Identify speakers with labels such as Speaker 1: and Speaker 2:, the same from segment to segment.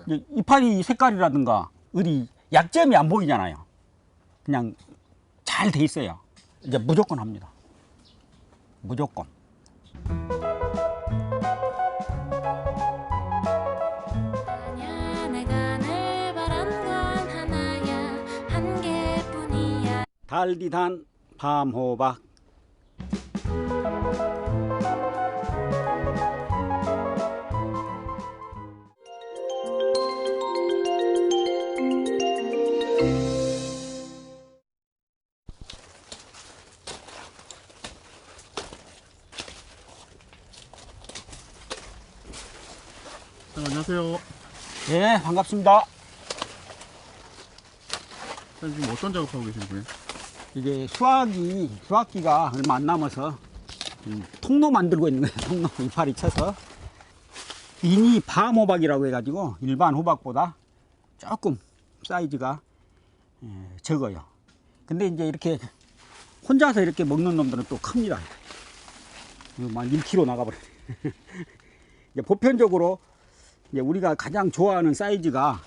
Speaker 1: 이제 이파리 색깔이라든가 어디 약점이 안 보이잖아요. 그냥 잘 돼 있어요. 이제 무조건 합니다. 무조건. 달디단 밤호박.
Speaker 2: 안녕하세요.
Speaker 1: 네, 반갑습니다.
Speaker 2: 지금 어떤 작업하고 계시는 거예요?
Speaker 1: 이게 수확기가 얼마 안 남아서 통로 만들고 있는 거예요. 통로 이파리 쳐서. 미니 밤호박이라고 해가지고 일반 호박보다 조금 사이즈가 적어요. 근데 이제 이렇게 혼자서 이렇게 먹는 놈들은 또 큽니다. 막 1kg 나가버려요. 이제 보편적으로 이제 우리가 가장 좋아하는 사이즈가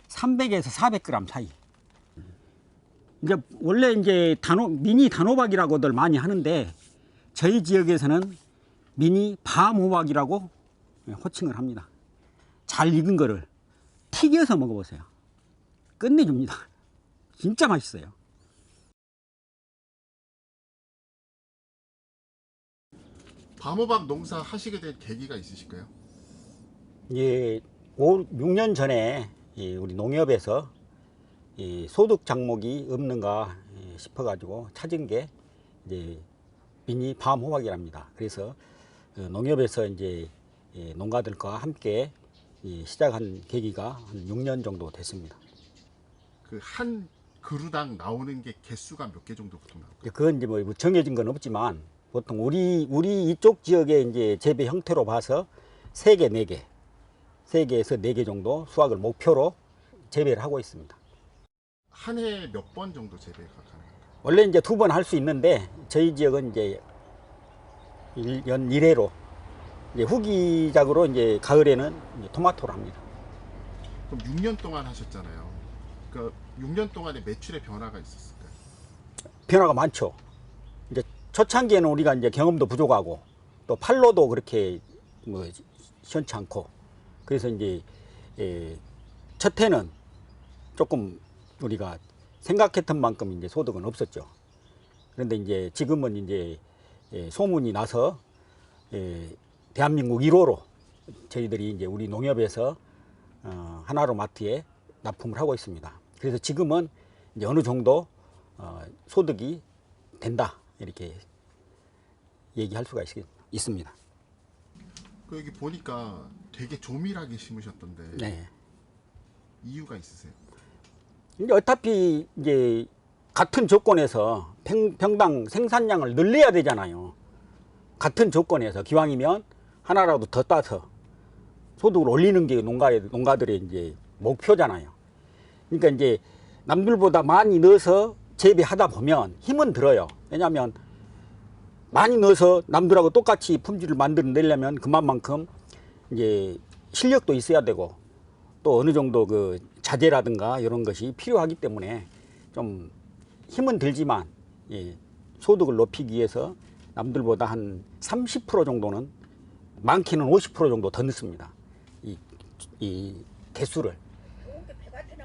Speaker 1: 300에서 400g 사이. 이제 원래 이제 미니 단호박이라고들 많이 하는데 저희 지역에서는 미니 밤호박이라고 호칭을 합니다. 잘 익은 거를 튀겨서 먹어보세요. 끝내줍니다. 진짜 맛있어요.
Speaker 2: 밤호박 농사 하시게 된 계기가 있으실까요?
Speaker 1: 예, 6년 전에 우리 농협에서 소득 작목이 없는가 싶어가지고 찾은 게 이제 미니 밤호박이랍니다. 그래서 농협에서 이제 농가들과 함께 시작한 계기가 한 6년 정도 됐습니다.
Speaker 2: 그 한 그루당 나오는 게 개수가 몇 개 정도 보통 나올까요?
Speaker 1: 그건 이제 뭐 정해진 건 없지만 보통 우리 이쪽 지역의 이제 재배 형태로 봐서 3개, 4개, 3개에서 4개 정도 수확을 목표로 재배를 하고 있습니다.
Speaker 2: 한 해에 몇 번 정도 재배가 가능한가요?
Speaker 1: 원래 이제 2번 할 수 있는데 저희 지역은 이제 1년 1회로 이제 후기작으로 이제 가을에는 이제 토마토를 합니다.
Speaker 2: 그럼 6년 동안 하셨잖아요. 그 6년 동안에 매출의 변화가 있었을까요?
Speaker 1: 변화가 많죠. 이제 초창기에는 우리가 이제 경험도 부족하고 또 팔로도 그렇게 뭐 시원치 않고 그래서 이제 첫 해는 조금 우리가 생각했던 만큼 이제 소득은 없었죠. 그런데 이제 지금은 이제 소문이 나서 대한민국 1호로 저희들이 이제 우리 농협에서 하나로마트에 납품을 하고 있습니다. 그래서 지금은 이제 어느 정도 소득이 된다 이렇게 얘기할 수가 있습니다.
Speaker 2: 그 여기 보니까 되게 조밀하게 심으셨던데
Speaker 1: 네.
Speaker 2: 이유가 있으세요?
Speaker 1: 이제 어차피 이제 같은 조건에서 평당 생산량을 늘려야 되잖아요. 같은 조건에서 기왕이면 하나라도 더 따서 소득을 올리는 게 농가들의 이제 목표잖아요. 그러니까 이제 남들보다 많이 넣어서 재배하다 보면 힘은 들어요. 왜냐하면 많이 넣어서 남들하고 똑같이 품질을 만들어내려면 그만큼 이제 실력도 있어야 되고 또 어느 정도 그 자재라든가 이런 것이 필요하기 때문에 좀 힘은 들지만 소득을 높이기 위해서 남들보다 한 30% 정도는 많게는 50% 정도 더 넣습니다. 이 개수를.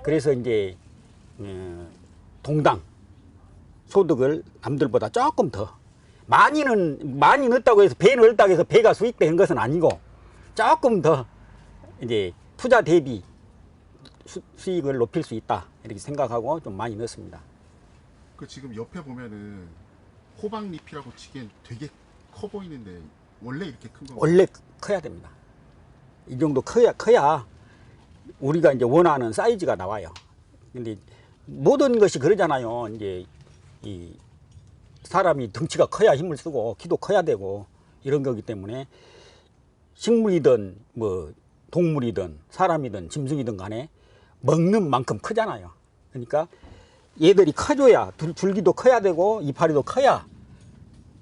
Speaker 1: 그래서 이제 동당 소득을 남들보다 조금 더 많이 넣었다고 해서 배를 넣었다고 해서 배가 수익되는 것은 아니고 조금 더 이제 투자 대비 수익을 높일 수 있다 이렇게 생각하고 좀 많이 넣습니다.
Speaker 2: 그 지금 옆에 보면은 호박잎이라고 치기엔 되게 커 보이는데 원래 이렇게 큰 건가요?
Speaker 1: 원래 커야 됩니다. 이 정도 커야 우리가 이제 원하는 사이즈가 나와요. 근데 모든 것이 그러잖아요. 이제 이 사람이 덩치가 커야 힘을 쓰고 키도 커야 되고 이런 거기 때문에 식물이든 뭐 동물이든 사람이든 짐승이든 간에 먹는 만큼 크잖아요. 그러니까 얘들이 커줘야 줄기도 커야 되고 이파리도 커야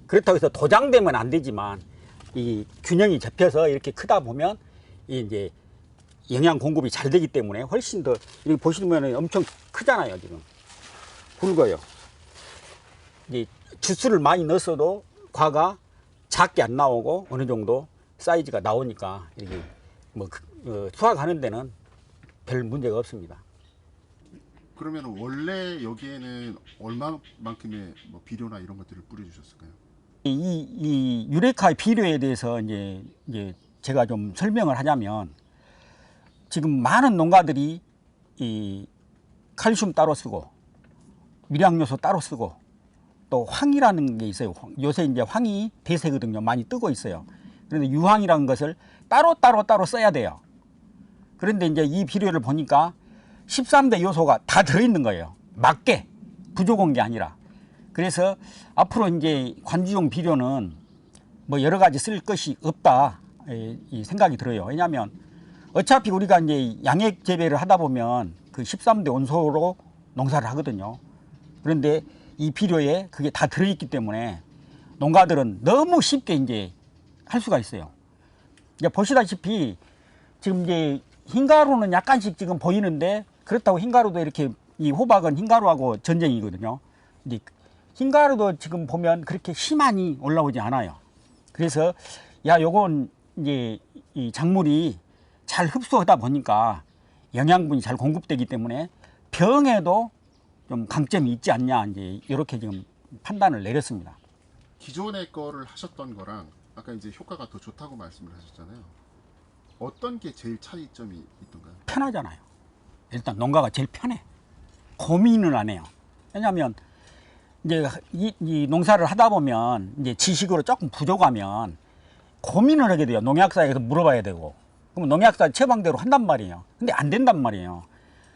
Speaker 1: 그렇다고 해서 도장되면 안 되지만 이 균형이 잡혀서 이렇게 크다 보면 이제 영양 공급이 잘 되기 때문에 훨씬 더, 여기 보시면 엄청 크잖아요. 지금 굵어요. 이제 주스를 많이 넣었어도 과가 작게 안 나오고 어느 정도 사이즈가 나오니까 이렇게 뭐 수확하는 데는 별 문제가 없습니다.
Speaker 2: 그러면 원래 여기에는 얼마만큼의 뭐 비료나 이런 것들을 뿌려주셨을까요?
Speaker 1: 이 유레카 비료에 대해서 이제 제가 좀 설명을 하자면, 지금 많은 농가들이 이 칼슘 따로 쓰고 미량요소 따로 쓰고 또 황이라는 게 있어요. 요새 이제 황이 대세거든요. 많이 뜨고 있어요. 그런데 유황이라는 것을 따로 써야 돼요. 그런데 이제 이 비료를 보니까 13대 요소가 다 들어있는 거예요. 맞게 부족한 게 아니라. 그래서 앞으로 이제 관주용 비료는 뭐 여러 가지 쓸 것이 없다, 이 생각이 들어요. 왜냐하면 어차피 우리가 이제 양액 재배를 하다 보면 그 13대 원소로 농사를 하거든요. 그런데 이 비료에 그게 다 들어있기 때문에 농가들은 너무 쉽게 이제 할 수가 있어요. 이제 보시다시피 지금 이제 흰가루는 약간씩 지금 보이는데, 그렇다고 흰가루도 이렇게, 이 호박은 흰가루하고 전쟁이거든요. 근데 흰가루도 지금 보면 그렇게 심하니 올라오지 않아요. 그래서 요건 이제 이 작물이 잘 흡수하다 보니까 영양분이 잘 공급되기 때문에 병에도 좀 강점이 있지 않냐, 이제 이렇게 지금 판단을 내렸습니다.
Speaker 2: 기존의 거를 하셨던 거랑 아까 이제 효과가 더 좋다고 말씀을 하셨잖아요. 어떤 게 제일 차이점이 있던가요?
Speaker 1: 편하잖아요. 일단 농가가 제일 편해. 고민을 안 해요. 왜냐하면 이제 이 농사를 하다 보면 이제 지식으로 조금 부족하면 고민을 하게 돼요. 농약사에서 물어봐야 되고, 그러면 농약사 처방대로 한단 말이에요. 근데 안 된단 말이에요.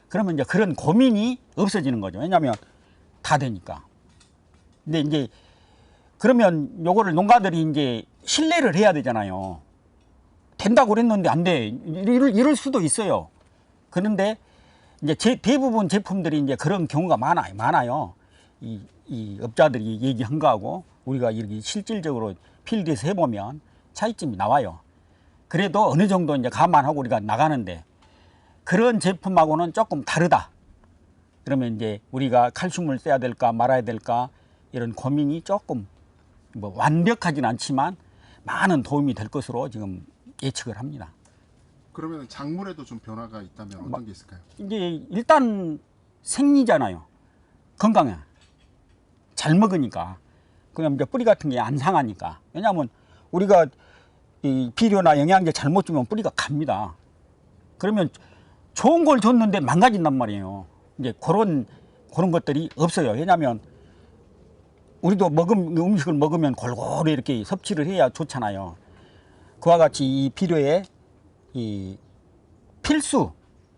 Speaker 1: 그러면 이제 그런 고민이 없어지는 거죠. 왜냐하면 다 되니까. 근데 이제 그러면 요거를 농가들이 이제 신뢰를 해야 되잖아요. 된다고 그랬는데 안 돼. 이럴 수도 있어요. 그런데 이제 대부분 제품들이 이제 그런 경우가 많아요. 이 업자들이 얘기한 거하고 우리가 이렇게 실질적으로 필드에서 해보면 차이점이 나와요. 그래도 어느 정도 이제 감안하고 우리가 나가는데, 그런 제품하고는 조금 다르다. 그러면 이제 우리가 칼슘을 써야 될까 말아야 될까 이런 고민이 조금 뭐 완벽하진 않지만 많은 도움이 될 것으로 지금 예측을 합니다.
Speaker 2: 그러면 작물에도 좀 변화가 있다면 어떤 게 있을까요?
Speaker 1: 이제 일단 생리잖아요. 건강해. 잘 먹으니까. 그냥 이제 뿌리 같은 게 안 상하니까. 왜냐하면 우리가 이 비료나 영양제 잘못 주면 뿌리가 갑니다. 그러면 좋은 걸 줬는데 망가진단 말이에요. 이제 그런 것들이 없어요. 왜냐하면 우리도 음식을 먹으면 골고루 이렇게 섭취를 해야 좋잖아요. 그와 같이 이 비료에 이 필수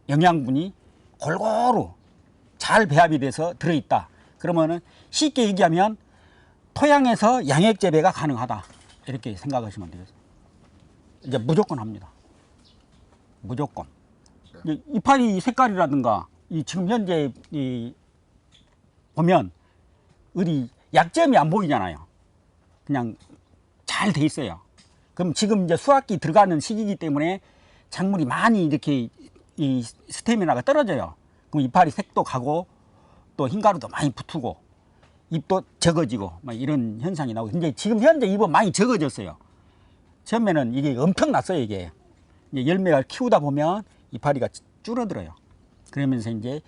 Speaker 1: 영양분이 골고루 잘 배합이 돼서 들어있다. 그러면은 쉽게 얘기하면 토양에서 양액 재배가 가능하다. 이렇게 생각하시면 되겠습니다. 이제 무조건 합니다. 무조건. 이파리 색깔이라든가 지금 현재 보면 어디 약점이 안 보이잖아요. 그냥 잘 돼 있어요. 그럼 지금 이제 수확기 들어가는 시기이기 때문에 작물이 많이 이렇게 이 스태미나가 떨어져요. 그럼 이파리 색도 가고 또 흰가루도 많이 붙고 잎도 적어지고 막 이런 현상이 나오고, 이제 지금 현재 잎은 많이 적어졌어요. 처음에는 이게 엄청났어요. 이게 이제 열매가 키우다 보면 이파리가 줄어들어요. 그러면서 이제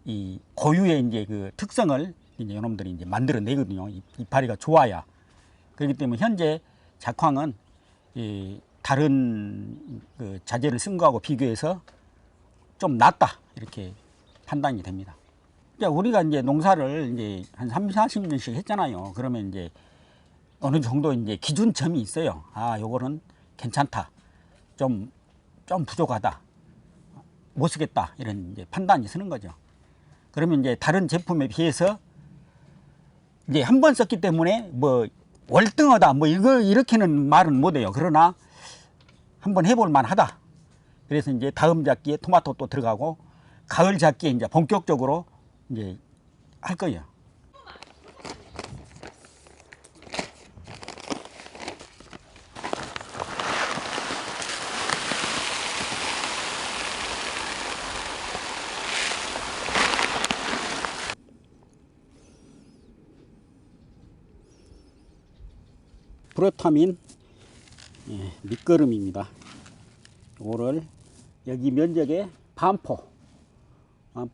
Speaker 1: 이 고유의 이제 그 특성을 이제 이놈들이 이제 만들어내거든요. 이파리가 좋아야. 그렇기 때문에 현재 작황은 이 다른 그 자재를 쓴 거하고 비교해서 좀 낫다 이렇게 판단이 됩니다. 우리가 이제 농사를 이제 한 30, 40년씩 했잖아요. 그러면 이제 어느 정도 이제 기준점이 있어요. 아, 요거는 괜찮다. 좀 부족하다. 못 쓰겠다. 이런 이제 판단이 서는 거죠. 그러면 이제 다른 제품에 비해서 이제 한 번 썼기 때문에 뭐 월등하다. 뭐 이렇게는 말은 못 해요. 그러나 한번 해볼 만하다. 그래서 이제 다음 작기에 토마토 또 들어가고 가을 작기에 이제 본격적으로 이제 할 거예요. 프로타민 밑거름입니다. 이거를 여기 면적에 반포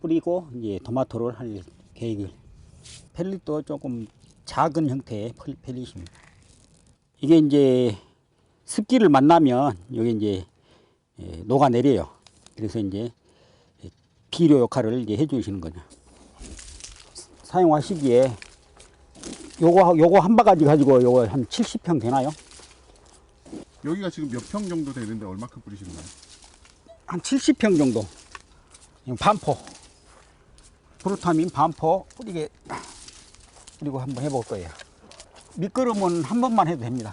Speaker 1: 뿌리고 이제 토마토를 할 계획을. 펠릿도 조금 작은 형태의 펠릿입니다. 이게 이제 습기를 만나면 여기 이제 녹아내려요. 그래서 이제 비료 역할을 이제 해주시는 거죠. 사용하시기에 요거 한 바가지 가지고 요거 한 70평 되나요?
Speaker 2: 여기가 지금 몇 평 정도 되는데 얼마큼 뿌리시는 거예요?
Speaker 1: 한 70평 정도. 반포. 프로타민 반포 뿌리게 그리고 한번 해볼 거예요. 밑거름은 한 번만 해도 됩니다.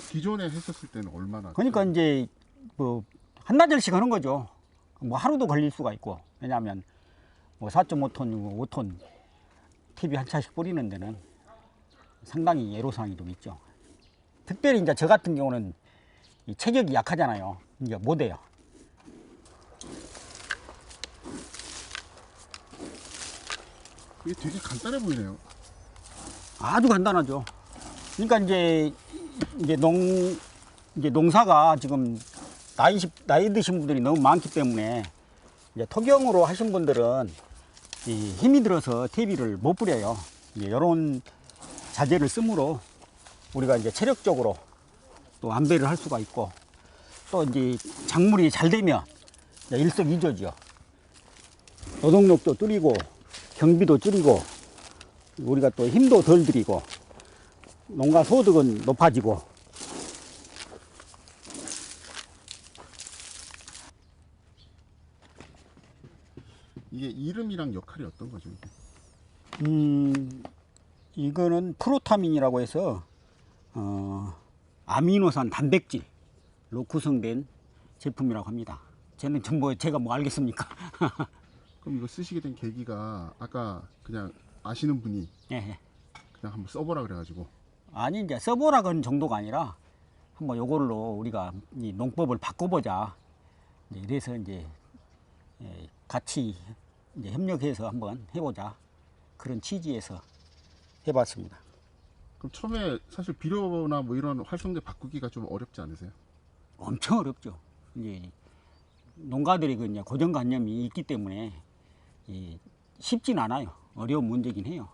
Speaker 2: 기존에 했었을 때는 얼마나?
Speaker 1: 그러니까 이제 뭐 한나절씩 하는 거죠. 뭐 하루도 걸릴 수가 있고. 왜냐하면 뭐 4.5톤이고 5톤 TV 한 차씩 뿌리는 데는 상당히 애로사항이 좀 있죠. 특별히 이제 저 같은 경우는 이 체격이 약하잖아요. 이제 못 해요.
Speaker 2: 이게 되게 간단해 보이네요.
Speaker 1: 아주 간단하죠. 그러니까 이제 농사가 지금 나이 드신 분들이 너무 많기 때문에 이제 토경으로 하신 분들은 이 힘이 들어서 퇴비를 못 뿌려요. 이제 이런 자재를 쓰므로 우리가 이제 체력적으로 또 안배를 할 수가 있고, 또 이제 작물이 잘 되면 일석이조죠. 노동력도 줄이고 경비도 줄이고 우리가 또 힘도 덜 들이고 농가 소득은 높아지고.
Speaker 2: 이게 이름이랑 역할이 어떤 거죠?
Speaker 1: 이거는 프로타민이라고 해서 아미노산 단백질로 구성된 제품이라고 합니다. 쟤는 제가 뭐 알겠습니까?
Speaker 2: 그럼 이거 쓰시게 된 계기가 아까 그냥 아시는 분이
Speaker 1: 예.
Speaker 2: 그냥 한번 써보라 그래가지고.
Speaker 1: 아니 이제 써보라는 정도가 아니라 한번 요걸로 우리가 이 농법을 바꿔보자. 이래서 이제 같이 이제 협력해서 한번 해보자, 그런 취지에서 해봤습니다.
Speaker 2: 그럼 처음에 사실 비료나 뭐 이런 활성제 바꾸기가 좀 어렵지 않으세요?
Speaker 1: 엄청 어렵죠. 이제 농가들이 그 이제 고정관념이 있기 때문에 쉽진 않아요. 어려운 문제긴 해요.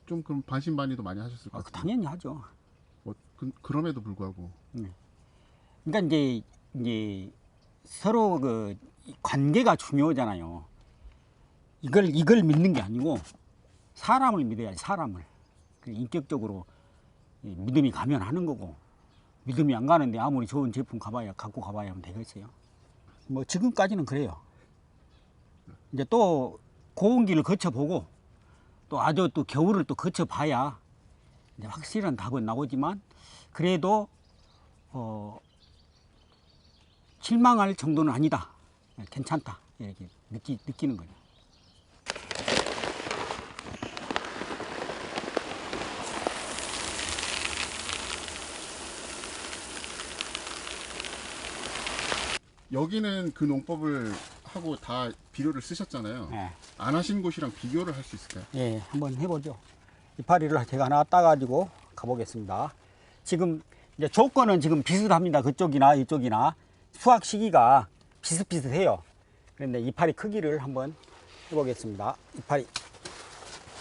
Speaker 2: 좀 그럼 반신반의도 많이 하셨을 것 같아요.
Speaker 1: 당연히 하죠.
Speaker 2: 뭐 그럼에도 불구하고.
Speaker 1: 그러니까 이제 서로 그 관계가 중요하잖아요. 이걸 믿는 게 아니고 사람을 믿어야지. 사람을 인격적으로 믿음이 가면 하는 거고, 믿음이 안 가는데 아무리 좋은 제품 갖고 가봐야 하면 되겠어요. 뭐 지금까지는 그래요. 이제 또 고온기를 거쳐보고 또 아주 또 겨울을 또 거쳐봐야 이제 확실한 답은 나오지만, 그래도 실망할 정도는 아니다, 괜찮다, 이렇게 느끼는 거죠.
Speaker 2: 여기는 그 농법을 하고 다 비료를 쓰셨잖아요.
Speaker 1: 예.
Speaker 2: 안 하신 곳이랑 비교를 할 수 있을까요?
Speaker 1: 예, 한번 해보죠. 이파리를 제가 하나 따가지고 가보겠습니다. 지금 이제 조건은 지금 비슷합니다. 그쪽이나 이쪽이나 수확 시기가 비슷비슷해요. 그런데 이파리 크기를 한번 해보겠습니다. 이파리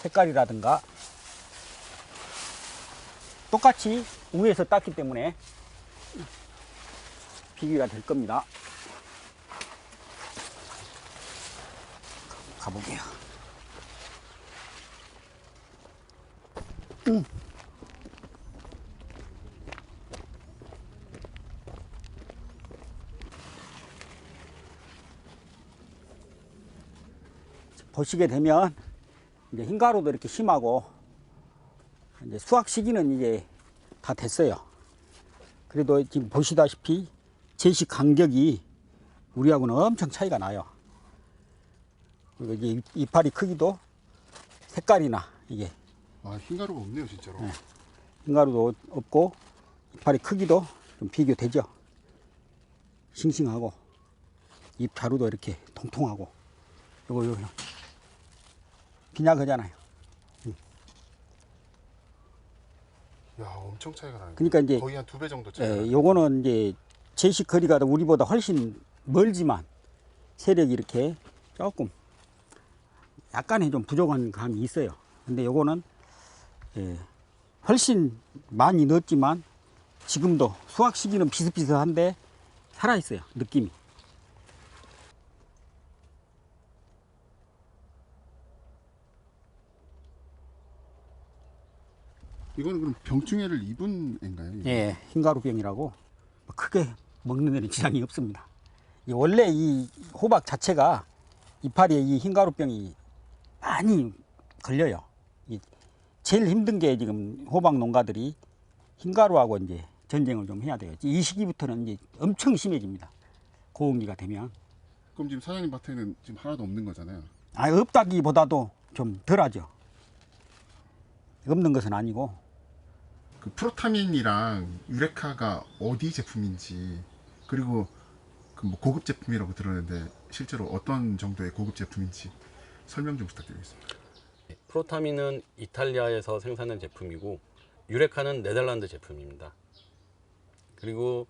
Speaker 1: 색깔이라든가 똑같이 위에서 땄기 때문에 비교가 될 겁니다. 가볼게요. 보시게 되면 이제 흰가루도 이렇게 심하고, 이제 수확 시기는 이제 다 됐어요. 그래도 지금 보시다시피 제식 간격이 우리하고는 엄청 차이가 나요. 그리고 이제 이파리 크기도 색깔이나 이게
Speaker 2: 흰가루가 없네요, 진짜로.
Speaker 1: 네. 흰가루도 없고 이파리 크기도 좀 비교되죠. 싱싱하고 잎 자루도 이렇게 통통하고. 요거 비냐그잖아요.
Speaker 2: 야, 엄청 차이가 나네.
Speaker 1: 그러니까 이제
Speaker 2: 거의 한 2배 정도 차이가 나네.
Speaker 1: 요거는 이제 제식 거리가 우리보다 훨씬 멀지만 세력이 이렇게 조금 약간의 좀 부족한 감이 있어요. 근데 요거는 훨씬 많이 넣었지만 지금도 수확 시기는 비슷비슷한데 살아 있어요, 느낌이.
Speaker 2: 이거는 그럼 병충해를 입은 애인가요? 이거?
Speaker 1: 예, 흰가루병이라고 크게 먹는 데는 지장이 없습니다. 원래 이 호박 자체가 이파리에 이 흰가루병이 많이 걸려요. 제일 힘든 게 지금 호박 농가들이 흰가루하고 이제 전쟁을 좀 해야 돼요. 이 시기부터는 이제 엄청 심해집니다. 고온기가 되면.
Speaker 2: 그럼 지금 사장님 밭에는 지금 하나도 없는 거잖아요.
Speaker 1: 없다기보다도 좀 덜하죠. 없는 것은 아니고.
Speaker 2: 그 프로타민이랑 유레카가 어디 제품인지, 그리고 그 뭐 고급 제품이라고 들었는데 실제로 어떤 정도의 고급 제품인지 설명 좀 부탁드리겠습니다.
Speaker 3: 프로타민은 이탈리아에서 생산한 제품이고 유레카는 네덜란드 제품입니다. 그리고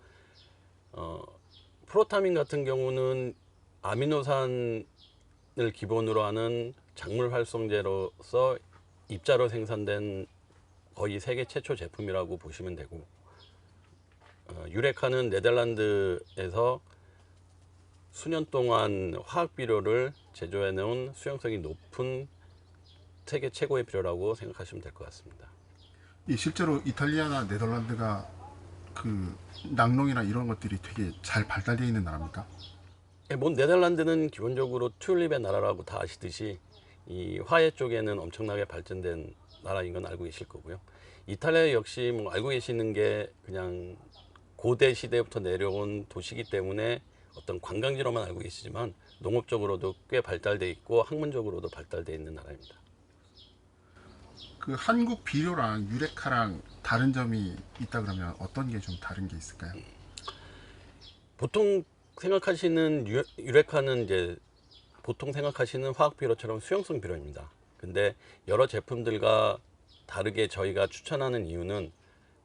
Speaker 3: 프로타민 같은 경우는 아미노산을 기본으로 하는 작물 활성제로서 입자로 생산된 거의 세계 최초 제품이라고 보시면 되고, 유레카는 네덜란드에서 수년 동안 화학 비료를 제조해 놓은 수용성이 높은 세계 최고의 비료라고 생각하시면 될 것 같습니다.
Speaker 2: 실제로 이탈리아나 네덜란드가 그 낙농이나 이런 것들이 되게 잘 발달되어 있는 나라입니까?
Speaker 3: 네덜란드는 기본적으로 튤립의 나라라고 다 아시듯이 이 화훼 쪽에는 엄청나게 발전된 나라인 건 알고 계실 거고요. 이탈리아 역시 뭐 알고 계시는 게 그냥 고대 시대부터 내려온 도시이기 때문에 어떤 관광지로만 알고 계시지만 농업적으로도 꽤 발달돼 있고 학문적으로도 발달돼 있는 나라입니다.
Speaker 2: 그 한국 비료랑 유레카랑 다른 점이 있다 그러면 어떤 게 좀 다른 게 있을까요?
Speaker 3: 보통 생각하시는 유레카는 이제 보통 생각하시는 화학 비료처럼 수용성 비료입니다. 근데 여러 제품들과 다르게 저희가 추천하는 이유는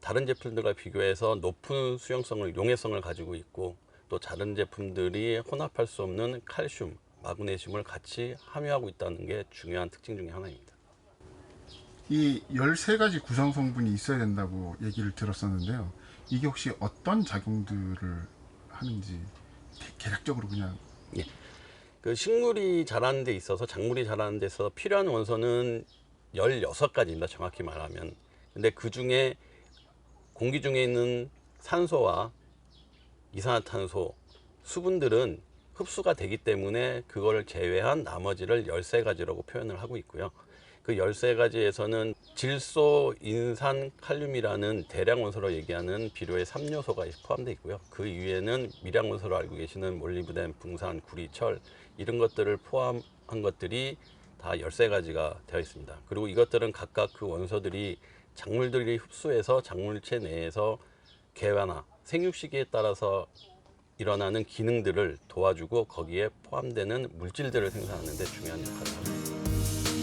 Speaker 3: 다른 제품들과 비교해서 높은 수용성을, 용해성을 가지고 있고 또 다른 제품들이 혼합할 수 없는 칼슘, 마그네슘을 같이 함유하고 있다는 게 중요한 특징 중에 하나입니다.
Speaker 2: 이 13가지 구성 성분이 있어야 된다고 얘기를 들었었는데요. 이게 혹시 어떤 작용들을 하는지 대략적으로 그냥.
Speaker 3: 그 식물이 자라는 데 있어서, 작물이 자라는 데 있어서 필요한 원소는 16가지입니다. 정확히 말하면. 근데 그 중에 공기 중에 있는 산소와 이산화탄소, 수분들은 흡수가 되기 때문에 그걸 제외한 나머지를 13가지라고 표현을 하고 있고요. 그 13가지에서는 질소, 인산, 칼륨이라는 대량 원소로 얘기하는 비료의 3요소가 포함되어 있고요. 그 위에는 미량 원소로 알고 계시는 몰리브덴, 붕산, 구리, 철 이런 것들을 포함한 것들이 다 13가지가 되어 있습니다. 그리고 이것들은 각각 그 원소들이 작물들이 흡수해서 작물체 내에서 개화나 생육 시기에 따라서 일어나는 기능들을 도와주고 거기에 포함되는 물질들을 생산하는 데 중요한 역할을 합니다.